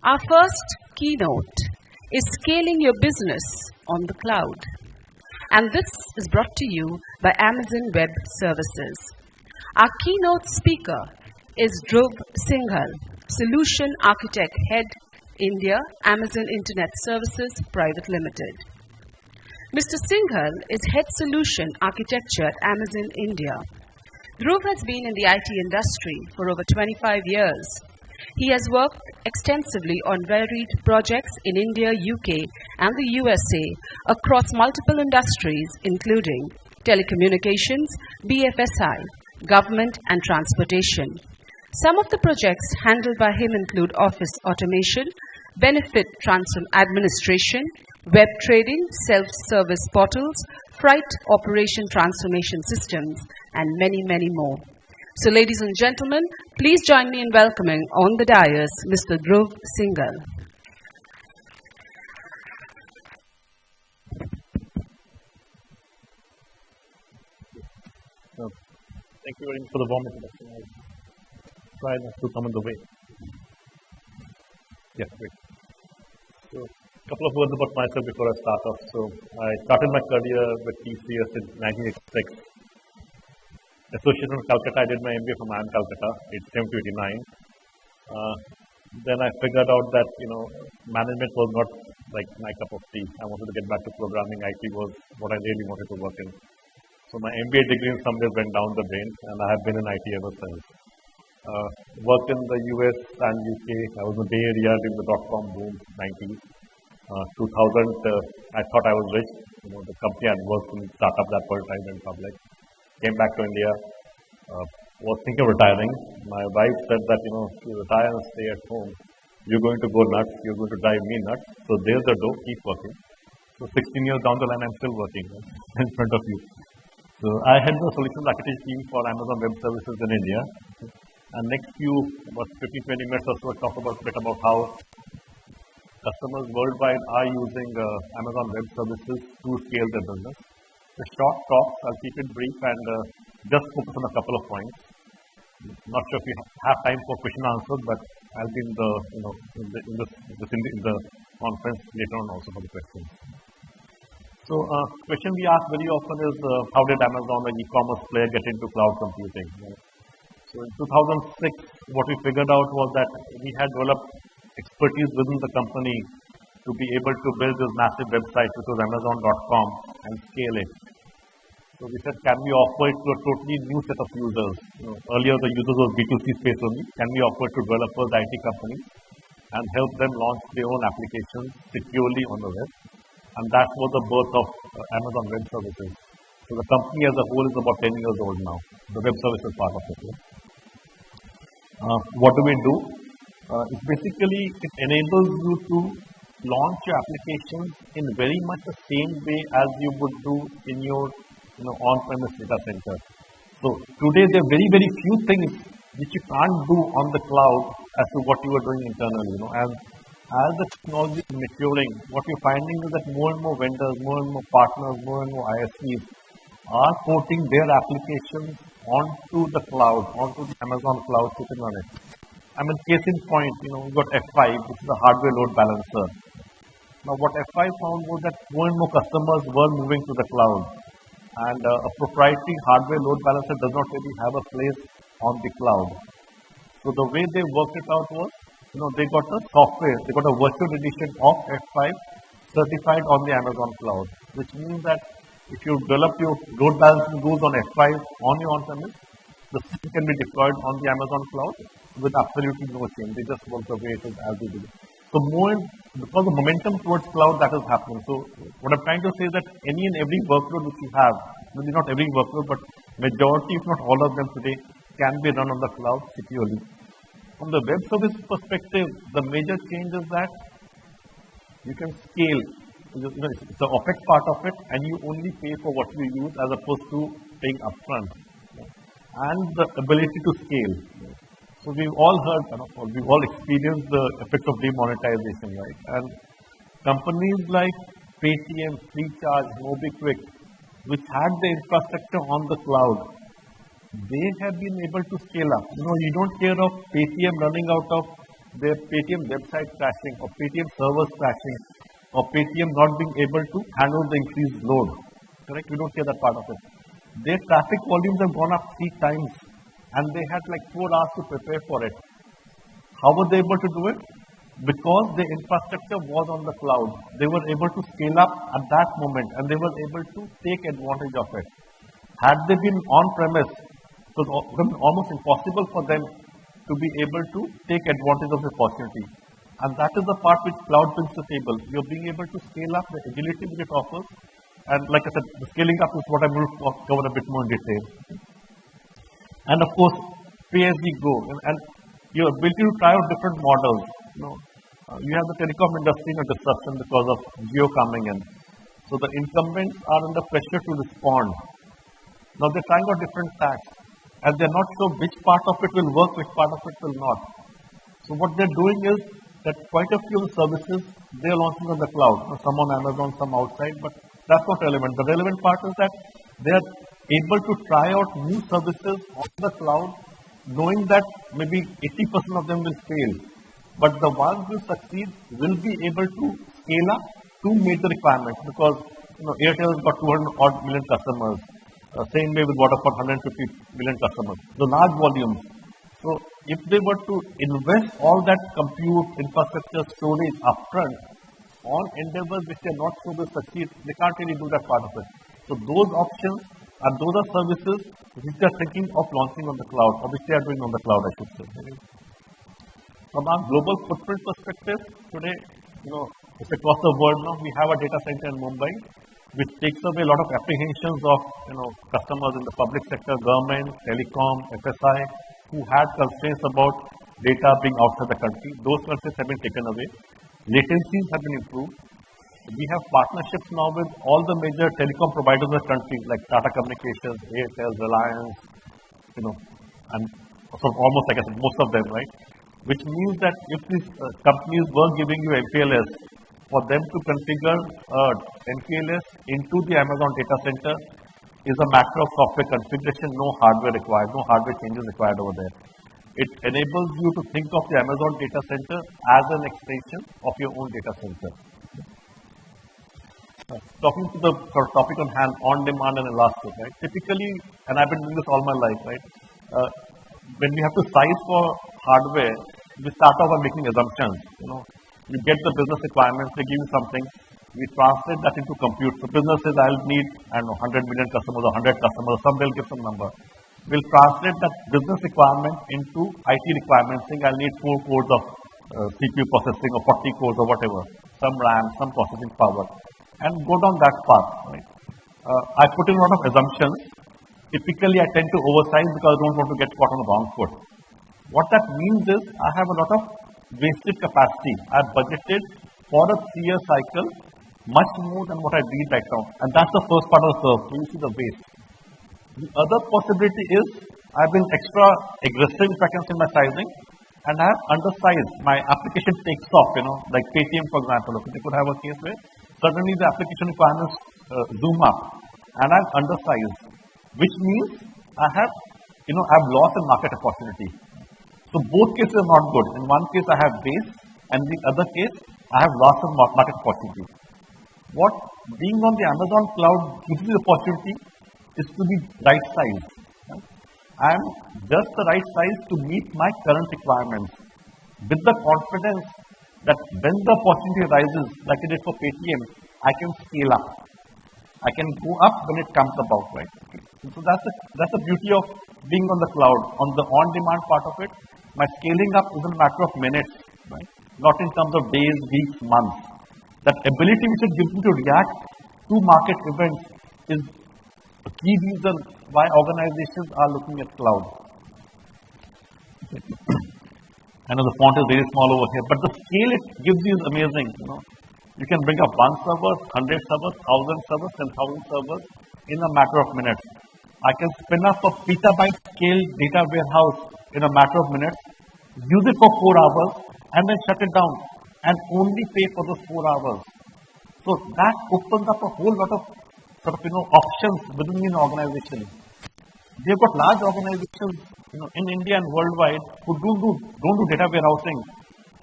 Our first keynote is Scaling Your Business on the Cloud. And this is brought to you by Amazon Web Services. Our keynote speaker is Dhruv, Singhal, Solution Architect Head, India, Amazon Internet Services Private Limited. Mr. Singhal is Head Solution Architecture at Amazon India. Dhruv has been in the IT industry for over 25 years. He has worked extensively on varied projects in India, UK, and the USA across multiple industries, including telecommunications, BFSI, government, and transportation. Some of the projects handled by him include office automation, benefit transfer administration, web trading, self-service portals, freight operation transformation systems, and many, many more. So, ladies and gentlemen, please join me in welcoming on the dais Mr. Dhruv Singhal. Thank you very much for the warm introduction. I'll try not to come in the way. Yeah, great. So, a couple of words about myself before I start off. So, I started my career with TCS in 1986. Associated from Calcutta, I did my MBA from Calcutta, 87 to 89. Then I figured out that, management was not like my cup of tea. I wanted to get back to programming. IT was what I really wanted to work in. So my MBA degree in some ways went down the drain, and I have been in IT ever since. Worked in the US and UK. I was in the Bay Area during the dot-com boom, 90s. 2000, I thought I was rich. The company I'd worked in startup that point I went public. Came back to India. Was thinking of retiring. My wife said that if you retire and stay at home, you're going to go nuts. You're going to drive me nuts. So there's the door. Keep working. So 16 years down the line, I'm still working in front of you. So I had the solutions architecture team for Amazon Web Services in India. And next about 15-20 minutes or so, I'll talk a bit about how customers worldwide are using Amazon Web Services to scale their business. The short talks, I'll keep it brief and just focus on a couple of points. Not sure if we have time for question and answers, but I'll be in the conference later on also for the questions. So, question we ask very often is, how did Amazon, an e-commerce player, get into cloud computing? So, in 2006, what we figured out was that we had developed expertise within the company to be able to build this massive website, which was Amazon.com, and scale it. So, we said, can we offer it to a totally new set of users? Earlier, the users was B2C space only. Can we offer it to developers, IT companies, and help them launch their own applications securely on the web? And that was the birth of Amazon Web Services. So the company as a whole is about 10 years old now, the web services part of it. What do we do? It enables you to launch your applications in very much the same way as you would do in your on-premise data center. So today there are very, very few things which you can't do on the cloud as to what you are doing internally. And as the technology is maturing, what you're finding is that more and more vendors, more and more partners, more and more ISPs are porting their applications onto the cloud, onto the Amazon cloud sitting on it. Case in point, we've got F5, which is a hardware load balancer. Now, what F5 found was that more and more customers were moving to the cloud. And a proprietary hardware load balancer does not really have a place on the cloud. So the way they worked it out was, they got a software, they got a virtual edition of F5 certified on the Amazon cloud, which means that if you develop your load balancing rules on F5 on your on-premise, the same can be deployed on the Amazon cloud with absolutely no change. They just work the way it is as they do. So because the momentum towards cloud, that is happening. So what I'm trying to say is that any and every workload which you have, maybe not every workload, but majority, if not all of them today, can be run on the cloud securely. From the web service perspective, the major change is that you can scale. It's the OpEx part of it, and you only pay for what you use as opposed to paying upfront. And the ability to scale. So we've all heard, we've all experienced the effects of demonetization, right? And companies like Paytm, Freecharge, MobiKwik, which had the infrastructure on the cloud, they have been able to scale up. You don't hear of Paytm running out of their Paytm website crashing or Paytm servers crashing or Paytm not being able to handle the increased load. Correct? We don't hear that part of it. Their traffic volumes have gone up 3 times and they had like 4 hours to prepare for it. How were they able to do it? Because the infrastructure was on the cloud. They were able to scale up at that moment and they were able to take advantage of it. Had they been on-premise, it was almost impossible for them to be able to take advantage of the opportunity. And that is the part which cloud brings to the table. You're being able to scale up the agility which it offers. And like I said, the scaling up is what I'm going to cover a bit more in detail. And of course, pay as you go. And your ability to try out different models. You have the telecom industry in a disruption because of Jio coming in. So the incumbents are under pressure to respond. Now they're trying out different tax. And they're not sure which part of it will work, which part of it will not. So what they're doing is that quite a few services, they're launching on the cloud. Some on Amazon, some outside, but that's not relevant. The relevant part is that they're able to try out new services on the cloud, knowing that maybe 80% of them will fail. But the ones who succeed will be able to scale up to meet the requirements because Airtel has got 200 odd million customers. Same way with Vodafone, 150 million customers. The large volumes. So if they were to invest all that compute, infrastructure, storage upfront on endeavors which they are not sure will succeed, they can't really do that part of it. So those options and those are services which they are thinking of launching on the cloud or which they are doing on the cloud, I should say. From our global footprint perspective, today, it's across the world now, we have a data center in Mumbai, which takes away a lot of apprehensions of, customers in the public sector, government, telecom, FSI, who had constraints about data being outside the country. Those constraints have been taken away. Latencies have been improved. We have partnerships now with all the major telecom providers in the country, like Tata Communications, Airtel, Reliance, and almost, like I said, most of them, right? Which means that if these companies were giving you MPLS, for them to configure MPLS into the Amazon data center is a matter of software configuration, no hardware required, no hardware changes required over there. It enables you to think of the Amazon data center as an extension of your own data center. Talking to the topic on hand, on demand and elastic, right? Typically, and I've been doing this all my life, right? When we have to size for hardware, we start off by making assumptions. You get the business requirements, they give you something, we translate that into compute. The business says, I'll need, 100 million customers or 100 customers, some they'll give some number. We'll translate that business requirement into IT requirements, saying I'll need 4 cores of CPU processing or 40 cores or whatever, some RAM, some processing power, and go down that path. Right? I put in a lot of assumptions. Typically, I tend to oversize because I don't want to get caught on the wrong foot. What that means is I have a lot of wasted capacity. I've budgeted for a 3-year cycle much more than what I need right now. And that's the first part of the curve. So you see the waste. The other possibility is I've been extra aggressive, if I can say, my sizing, and I have undersized. My application takes off, like Paytm, for example. Okay, they could have a case where suddenly the application requirements zoom up, and I've undersized, which means I've lost a market opportunity. So both cases are not good. In one case, I have base, and in the other case, I have lost a market opportunity. What being on the Amazon cloud gives you the opportunity is to be right sized. Right? I am just the right size to meet my current requirements with the confidence that when the opportunity arises, like I did for Paytm, I can scale up. I can go up when it comes about, right? So that's the beauty of being on the cloud. On the on-demand part of it, my scaling up is a matter of minutes, right? Not in terms of days, weeks, months. That ability which it gives me to react to market events is a key reason why organizations are looking at cloud. I know the font is very small over here, but the scale it gives you is amazing. You can bring up 1 server, 100 servers, 1,000 servers, 10,000 servers in a matter of minutes. I can spin up a petabyte scale data warehouse in a matter of minutes, use it for 4 hours, and then shut it down and only pay for those 4 hours. So that opens up a whole lot of options within an organization. They've got large organizations in India and worldwide who don't do data warehousing,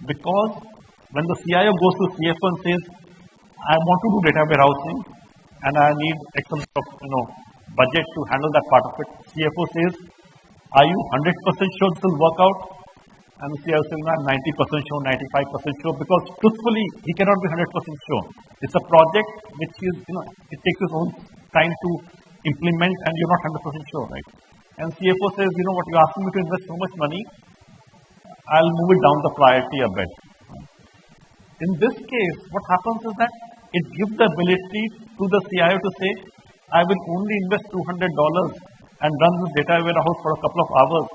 Because when the CIO goes to CFO and says, I want to do data warehousing and I need X amount of budget to handle that part of it. CFO says, are you 100% sure this will work out? And the CIO says, I'm 90% sure, 95% sure, because truthfully, he cannot be 100% sure. It's a project which is, it takes its own time to implement and you're not 100% sure, right? And CFO says, what, you're asking me to invest so much money, I'll move it down the priority a bit. In this case, what happens is that it gives the ability to the CIO to say, I will only invest $200 and run this data warehouse for a couple of hours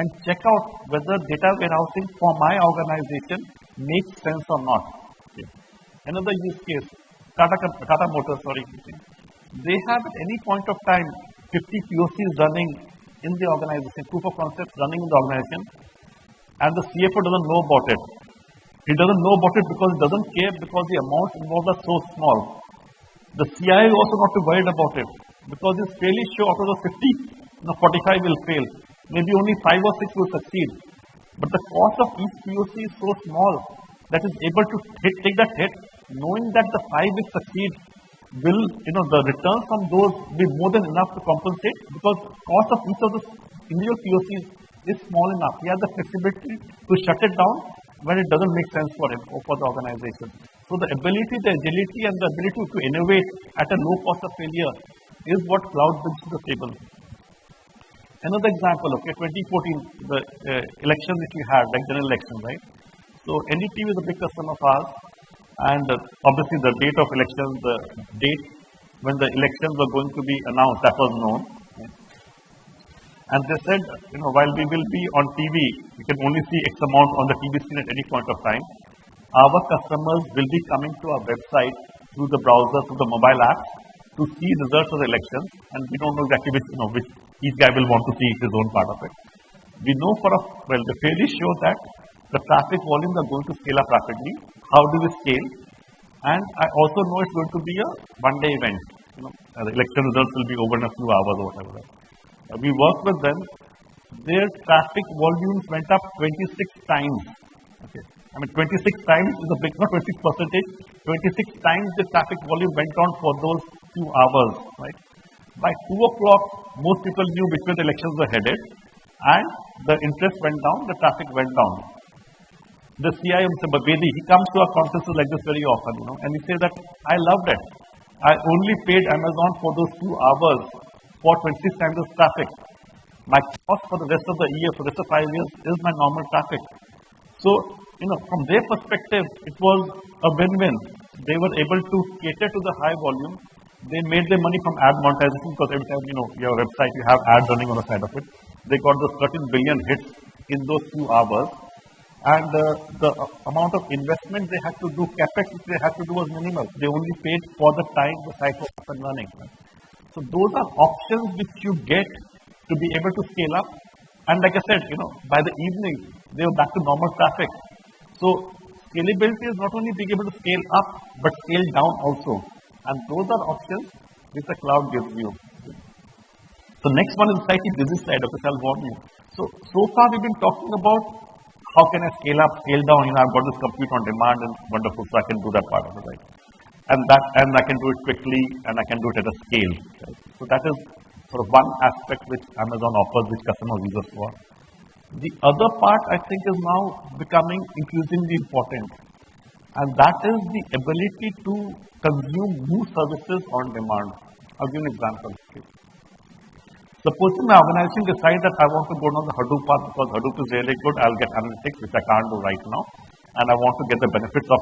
and check out whether data warehousing for my organization makes sense or not. Okay. Another use case, Tata Motors, they have at any point of time 50 POCs running in the organization, proof of concepts running in the organization, and the CFO doesn't know about it. He doesn't know about it because he doesn't care, because the amounts involved are so small. The CIO is also not too worried about it because he's fairly sure out of the 50, 45 will fail. Maybe only 5 or 6 will succeed. But the cost of each POC is so small that is able to take that hit, knowing that the 5 which succeed will, the returns from those be more than enough to compensate, because cost of each of the individual POCs is small enough. He has the flexibility to shut it down when it doesn't make sense for him or for the organization. So the ability, the agility and the ability to innovate at a low cost of failure is what cloud brings to the table. Another example, 2014, the election which we had, like general election, right? So NDTV is a big customer of ours, and obviously the date of election, the date when the elections were going to be announced, that was known. And they said, while we will be on TV, we can only see X amount on the TV screen at any point of time. Our customers will be coming to our website through the browser, through the mobile app, to see results of the elections. And we don't know exactly which each guy will want to see his own part of it. We know they're fairly sure that the traffic volumes are going to scale up rapidly. How do we scale? And I also know it's going to be a one-day event. The election results will be over in a few hours or whatever. We worked with them. Their traffic volumes went up 26 times. Okay. 26 times is a big, not 26%, 26 times the traffic volume went on for those few hours, right? By 2 o'clock, most people knew which way the elections were headed, and the interest went down, the traffic went down. The CIO, Mr. Babedi, he comes to our conferences like this very often, and he says that, I loved it. I only paid Amazon for those few hours for 26 times the traffic. My cost for the rest of the year, for the rest of 5 years, is my normal traffic. So, from their perspective, it was a win-win. They were able to cater to the high volume. They made their money from ad monetization, because every time, your website, you have ads running on the side of it. They got those 13 billion hits in those few hours. And the amount of investment they had to do, capex which they had to do was minimal. They only paid for the time the site was up and running. So those are options which you get to be able to scale up. And like I said, by the evening, they were back to normal traffic. So scalability is not only being able to scale up, but scale down also. And those are options which the cloud gives you. So next one is the slightly busy side of which I'll warn you. So far we've been talking about how can I scale up, scale down. I've got this compute on demand and wonderful, so I can do that part of it, right? And I can do it quickly, and I can do it at a scale. Right? So that is sort of one aspect which Amazon offers, which customers use us for. The other part, I think, is now becoming increasingly important, and that is the ability to consume new services on demand. I'll give an example. Okay. Suppose my organization decides that I want to go down the Hadoop path because Hadoop is really good. I'll get analytics, which I can't do right now, and I want to get the benefits of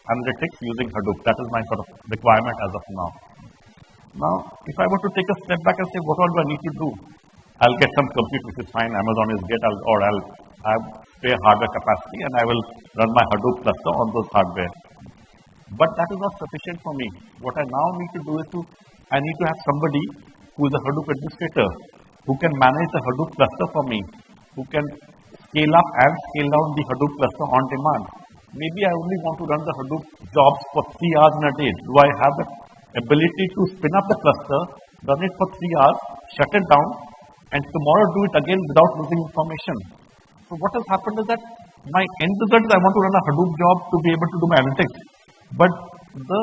analytics using Hadoop. That is my sort of requirement as of now. Now, if I were to take a step back and say, what all do I need to do? I'll get some compute, which is fine. Amazon is great, I'll have spare hardware capacity, and I will run my Hadoop cluster on those hardware. But that is not sufficient for me. What I now need to do is I need to have somebody who is a Hadoop administrator, who can manage the Hadoop cluster for me, who can scale up and scale down the Hadoop cluster on demand. Maybe I only want to run the Hadoop jobs for 3 hours in a day. Do I have the ability to spin up the cluster, run it for 3 hours, shut it down, and tomorrow do it again without losing information? So what has happened is that My end result is I want to run a Hadoop job to be able to do my analytics. But the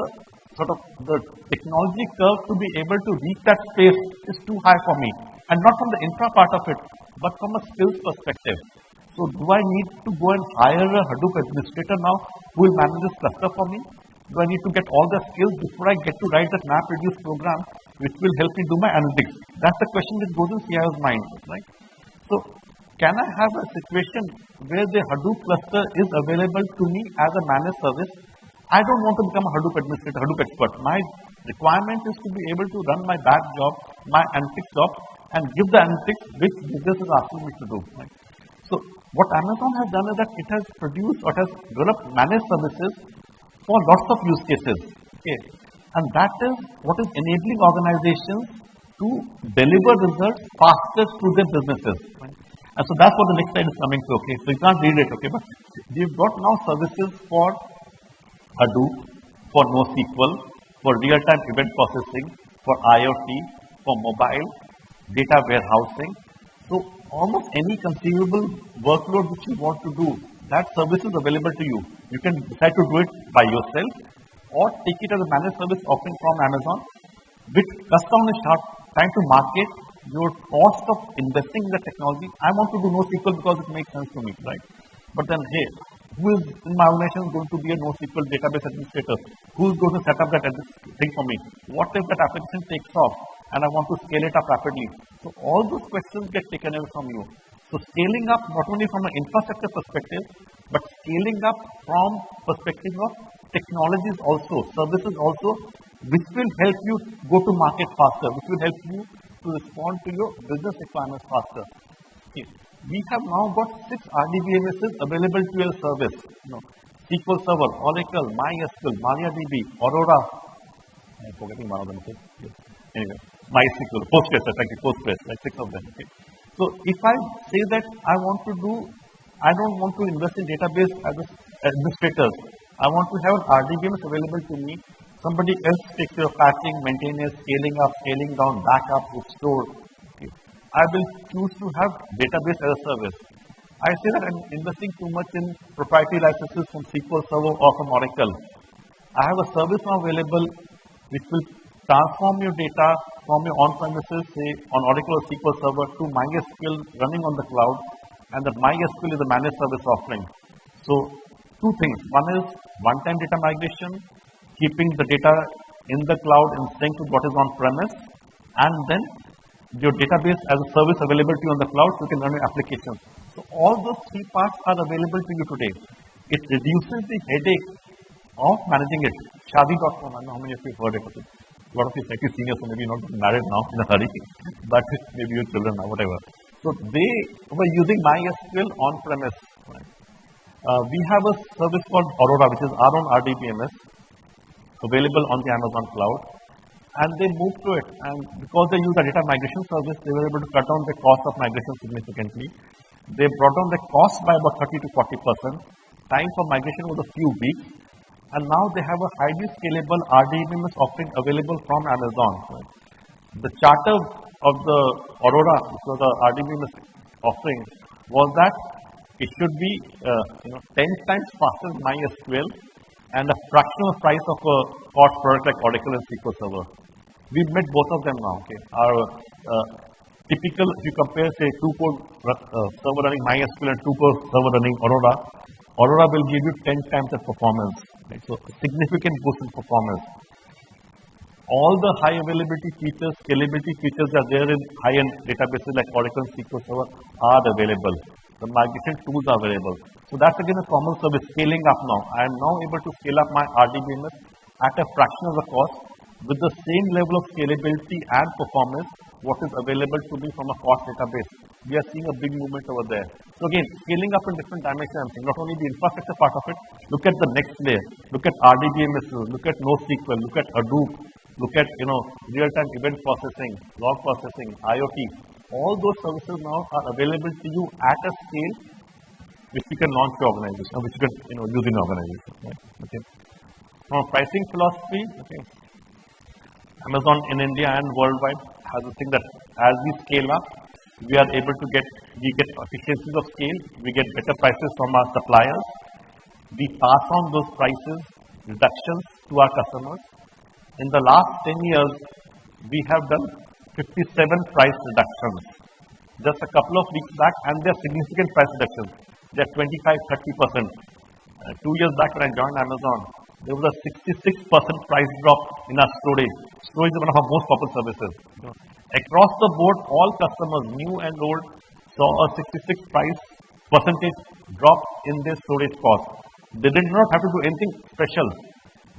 sort of the technology curve to be able to reach that space is too high for me. And not from the infra part of it, but from a skills perspective. So do I need to go and hire a Hadoop administrator now who will manage this cluster for me? Do I need to get all the skills before I get to write that map reduce program which will help me do my analytics? That's the question which goes in CIO's mind, right? So can I have a situation where the Hadoop cluster is available to me as a managed service? I don't want to become a Hadoop administrator, Hadoop expert. My requirement is to be able to run my back job, my analytics job, and give the analytics which business is asking me to do. Right? So what Amazon has done is that it has produced or has developed managed services for lots of use cases. Okay. And that is what is enabling organizations to deliver results faster to their businesses. Right? And so that's what the next slide is coming to. Okay. So you can't read it, okay, but we've got now services for Hadoop, for NoSQL, for real-time event processing, for IoT, for mobile, data warehousing. So almost any conceivable workload which you want to do, that service is available to you. You can decide to do it by yourself or take it as a managed service offering from Amazon, which cuts down a sharp time to market your cost of investing in the technology. I want to do NoSQL because it makes sense to me, right? But then, hey, who is in my organization going to be a NoSQL database administrator? Who is going to set up that thing for me? What if that application takes off and I want to scale it up rapidly? So all those questions get taken away from you. So scaling up not only from an infrastructure perspective, but scaling up from perspective of technologies also, services also, which will help you go to market faster, which will help you to respond to your business requirements faster. Okay. We have now got 6 RDBMSs available to your service. SQL Server, Oracle, MySQL, MariaDB, Aurora. I'm forgetting one of them. Okay. Yes. Anyway, MySQL, Postgres, Postgres, like 6 of them. Okay. So if I say that I don't want to invest in database as an administrator. I want to have an RDBMS available to me. Somebody else takes care of patching, maintenance, scaling up, scaling down, backup, restore. Okay. I will choose to have database as a service. I say that I'm investing too much in proprietary licenses from SQL Server or from Oracle. I have a service now available which will transform your data from your on-premises, say on Oracle or SQL Server, to MySQL running on the cloud, and that MySQL is a managed service offering. So, 2 things. One is one-time data migration, keeping the data in the cloud in sync with what is on-premise, and then your database as a service available to you on the cloud, so you can run your applications. So, all those 3 parts are available to you today. It reduces the headache of managing it. Shadi.com, I don't know how many of you have heard it. A lot of you slightly senior, so maybe not married now in a hurry, but maybe your children now, whatever. So they were using MySQL on-premise. Right? We have a service called Aurora, which is our own RDBMS, available on the Amazon cloud, and they moved to it. And because they use a data migration service, they were able to cut down the cost of migration significantly. They brought down the cost by about 30 to 40%. Time for migration was a few weeks. And now they have a highly scalable RDBMS offering available from Amazon. Right? The charter of the Aurora, which was the RDBMS offering, was that it should be 10 times faster than MySQL and a fraction of the price of a hot product like Oracle and SQL Server. We've met both of them now. Okay, our typical, if you compare, say, 2-core server running MySQL and 2-core server running Aurora, Aurora will give you 10 times the performance. Right? So, a significant boost in performance. All the high availability features, scalability features that are there in high-end databases like Oracle and SQL Server are available. The migration tools are available. So, that's again a common service scaling up now. I am now able to scale up my RDBMS at a fraction of the cost with the same level of scalability and performance what is available to me from a cost database. We are seeing a big movement over there. So again, scaling up in different dimensions, not only the infrastructure part of it, look at the next layer, look at RDBMS, look at NoSQL, look at Hadoop, look at real-time event processing, log processing, IoT. All those services now are available to you at a scale which you can launch your organization, which you can use in your organization. Right? Okay. From a pricing philosophy, okay, Amazon in India and worldwide has a thing that as we scale up, we are able to get efficiencies of scale, we get better prices from our suppliers, we pass on those prices reductions to our customers. In the last 10 years, we have done 57 price reductions. Just a couple of weeks back, and they are significant price reductions. They are 25-30%. 2 years back when I joined Amazon, there was a 66% price drop in our storage. Storage is one of our most popular services. Across the board, all customers, new and old, saw a 66 price percentage drop in their storage cost. They did not have to do anything special.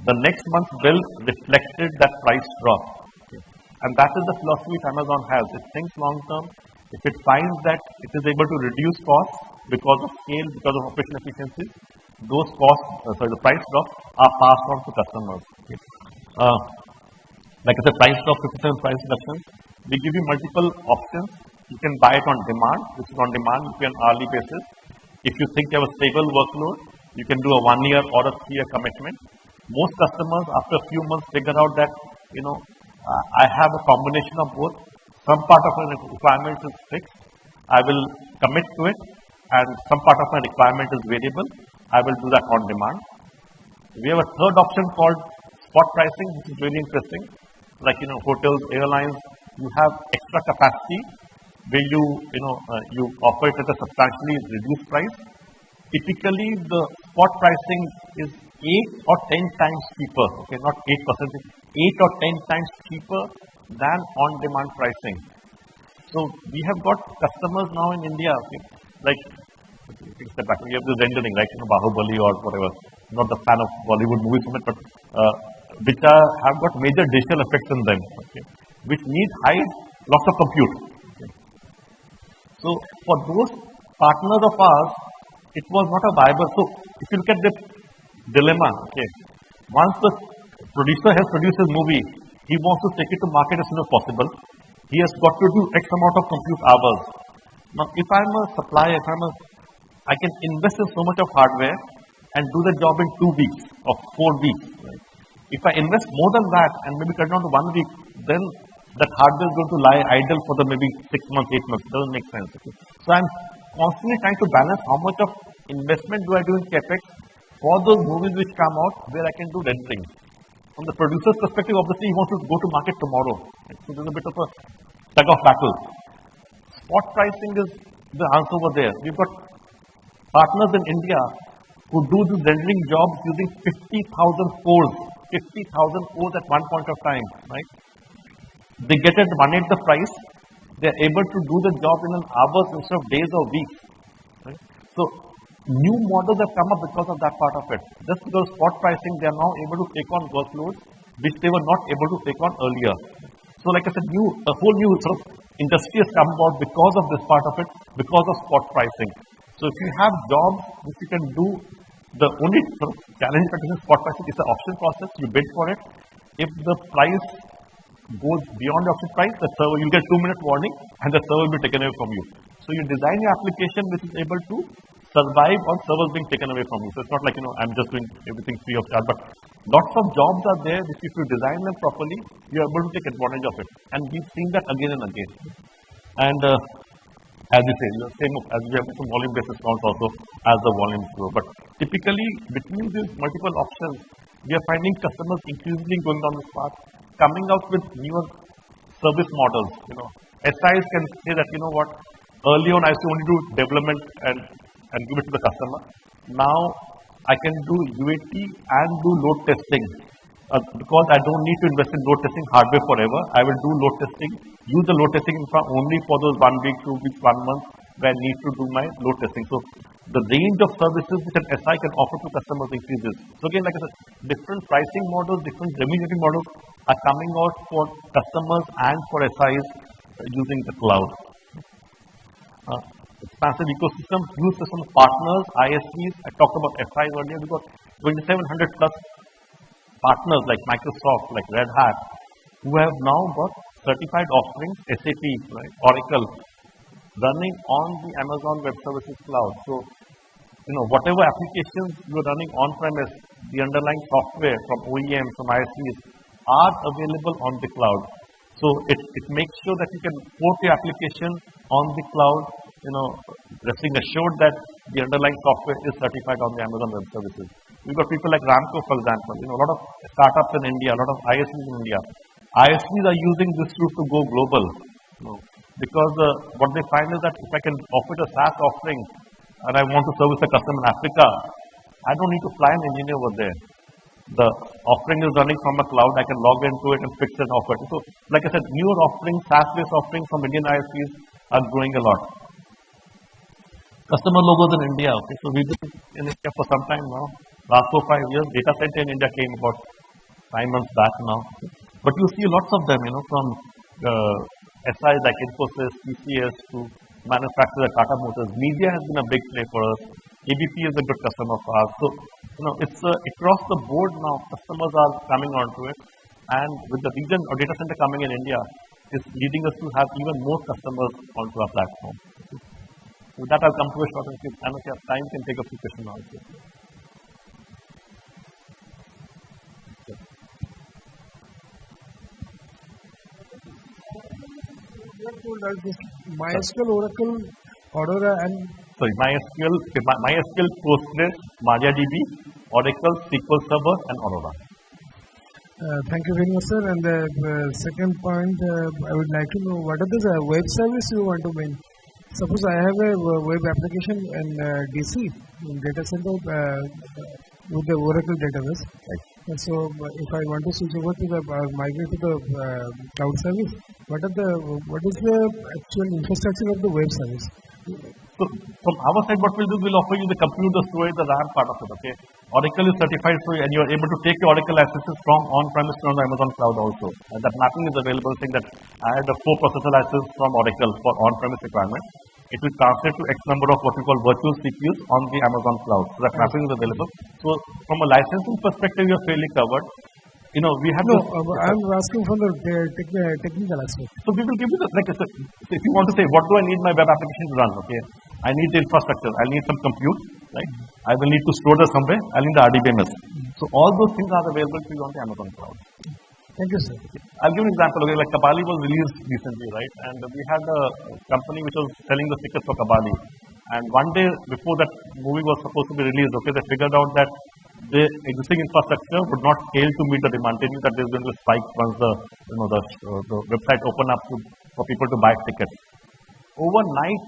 The next month's bill reflected that price drop. And that is the philosophy which Amazon has. It thinks long term. If it finds that it is able to reduce costs because of scale, because of operational efficiencies, those costs, the price drops are passed on to customers. Like I said, price drop, 57 price reductions. We give you multiple options. You can buy it on demand, which is on demand, you pay on hourly basis. If you think you have a stable workload, you can do a 1 year or a 3 year commitment. Most customers, after a few months, figure out that, I have a combination of both. Some part of my requirement is fixed. I will commit to it, and some part of my requirement is variable. I will do that on demand. We have a third option called spot pricing, which is really interesting. Like, hotels, airlines, you have extra capacity where you offer it at a substantially reduced price. Typically, the spot pricing is 8 or 10 times cheaper, okay, not 8%, 8 or 10 times cheaper than on-demand pricing. So we have got customers now in India, okay, like, step back, we have this rendering, right, Bahubali or whatever, not the fan of Bollywood movies, but which have got major digital effects in them, okay, which need lots of compute. Okay. So for those partners of ours, it was not a viable. So if you look at the dilemma, okay, once the producer has produced his movie, he wants to take it to market as soon as possible. He has got to do X amount of compute hours. Now, if I'm a supplier, I can invest in so much of hardware and do the job in 2 weeks or 4 weeks. Right? If I invest more than that and maybe cut down to 1 week, then that hardware is going to lie idle for the maybe 6 months, 8 months. It doesn't make sense. Okay? So I'm constantly trying to balance how much of investment do I do in capex for those movies which come out where I can do rendering. From the producer's perspective, obviously, he wants to go to market tomorrow. Right? So there's a bit of a tug of battle. Spot pricing is the answer over there. We've got partners in India who do these rendering jobs using 50,000 cores. 50,000 cores at one point of time. Right? They get it money at the price. They are able to do the job in an hours instead of days or weeks. Right? So new models have come up because of that part of it. Just because spot pricing, they are now able to take on workloads which they were not able to take on earlier. So like I said, a whole new sort of industry has come about because of this part of it, because of spot pricing. So if you have jobs which you can do, the only sort of challenge that is in spot pricing is the auction process. You bid for it. If the price goes beyond the auction price, the server, you'll get 2-minute warning and the server will be taken away from you. So you design your application which is able to survive on servers being taken away from you. So it's not like, I'm just doing everything free of charge, but lots of jobs are there which if you design them properly, you're able to take advantage of it. And we've seen that again and again. And as you say, same as we have some volume-based response also as the volumes grow. But typically, between these multiple options, we are finding customers increasingly going down this path, coming out with newer service models. SIs can say that, early on I used to only do development and give it to the customer. Now I can do UAT and do load testing because I don't need to invest in load testing hardware forever. I will do load testing, use the load testing infra only for those 1 week, 2 weeks, 1 month where I need to do my load testing. So the range of services which an SI can offer to customers increases. So again, like I said, different pricing models, different revenue models are coming out for customers and for SIs using the cloud. Expansive ecosystem, huge system of partners, ISVs. I talked about SIs earlier. We've got 2,700 plus partners like Microsoft, like Red Hat, who have now got certified offerings, SAP, right, Oracle, running on the Amazon Web Services cloud. So, whatever applications you're running on-premise, the underlying software from OEMs, from ISVs are available on the cloud. So it makes sure that you can port your application on the cloud, resting assured that the underlying software is certified on the Amazon Web Services. We've got people like Ramco, for example, a lot of startups in India, a lot of ISVs in India. ISVs are using this route to go global, because what they find is that if I can offer a SaaS offering and I want to service a customer in Africa, I don't need to fly an engineer over there. The offering is running from a cloud. I can log into it and fix and offer it. So, like I said, newer offerings, SaaS-based offerings from Indian ISVs are growing a lot. Customer logos in India. Okay, so we've been in India for some time now. Last 4-5 years, data center in India came about 5 months back now. But you see lots of them, from SIs like Infosys, TCS to manufacturers like Tata Motors. Media has been a big play for us. ABP is a good customer for us. So, it's across the board now. Customers are coming onto it, and with the region or data center coming in India, it's leading us to have even more customers onto our platform. With that, I'll come to a short and and if you have time, can take a few questions also. MySQL, Oracle, Aurora, and MySQL, Postgres, MariaDB, Oracle, SQL Server, and Aurora. Thank you very much, sir. And the second point, I would like to know what are the web service you want to main. Suppose I have a web application in DC, in data center, with the Oracle database. Right. And so, if I want to switch over to the migrate to the cloud service, what is the actual infrastructure of the web service? So, from our side, what we'll do, we'll offer you the compute, the storage, the RAM part of it. Okay, Oracle is certified, so and you are able to take your Oracle accesses from on-premise to on the Amazon cloud also. And that mapping is available, saying that I had a 4 processor license from Oracle for on-premise requirement. It will translate to X number of what we call virtual CPUs on the Amazon cloud. So that mapping is available. So from a licensing perspective, you are fairly covered. We have I'm asking for the technical aspect. So we will give you like I said, if you want to say, what do I need my web application to run? Okay, I need the infrastructure. I need some compute, right? I will need to store this somewhere. I need the RDBMS. So all those things are available to you on the Amazon cloud. Thank you, sir. I'll give you an example. Okay, like Kabali was released recently, right? And we had a company which was selling the tickets for Kabali. And one day before that movie was supposed to be released, okay, they figured out that the existing infrastructure would not scale to meet the demand. They knew that there's going to be a spike once the website open up for people to buy tickets. Overnight,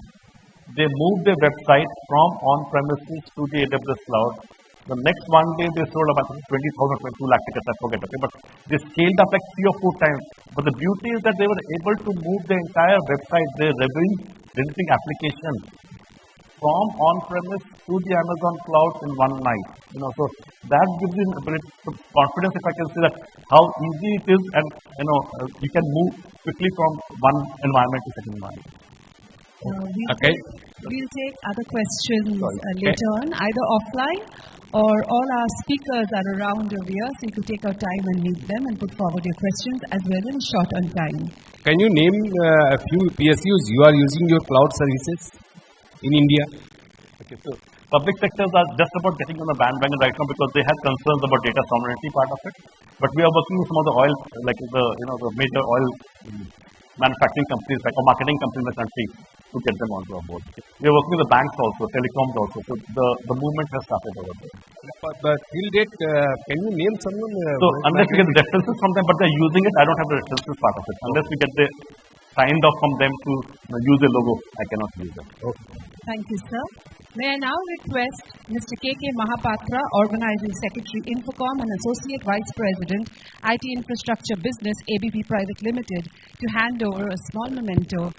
they moved their website from on-premises to the AWS cloud. The next one day, they sold about 20,000, 22 lakh tickets, I forget, okay, but they scaled up like 3 or 4 times. But the beauty is that they were able to move the entire website, their revenue-generating application, from on-premise to the Amazon cloud in one night. So that gives you a bit of confidence, if I can say that, how easy it is, and you can move quickly from one environment to second environment. We'll take other questions later on, either offline or all our speakers are around over here, so you could take our time and meet them and put forward your questions as well in short on time. Can you name a few PSUs you are using your cloud services in India? Okay, so public sectors are just about getting on the bandwagon right now because they have concerns about data sovereignty part of it. But we are working with some of the oil, like the major oil manufacturing companies, like or marketing companies in the country, to get them onto our board. We are working with the banks also, telecoms also. So the movement has started over there. But till date, can you name someone? So unless we get the references from them, but they're using it, I don't have the references part of it. Unless we get the signed off from them to use the logo, I cannot use it. Okay. Thank you, sir. May I now request Mr. K.K. Mahapatra, Organizing Secretary, INFOCOM and Associate Vice President, IT Infrastructure Business, ABP Private Limited, to hand over a small memento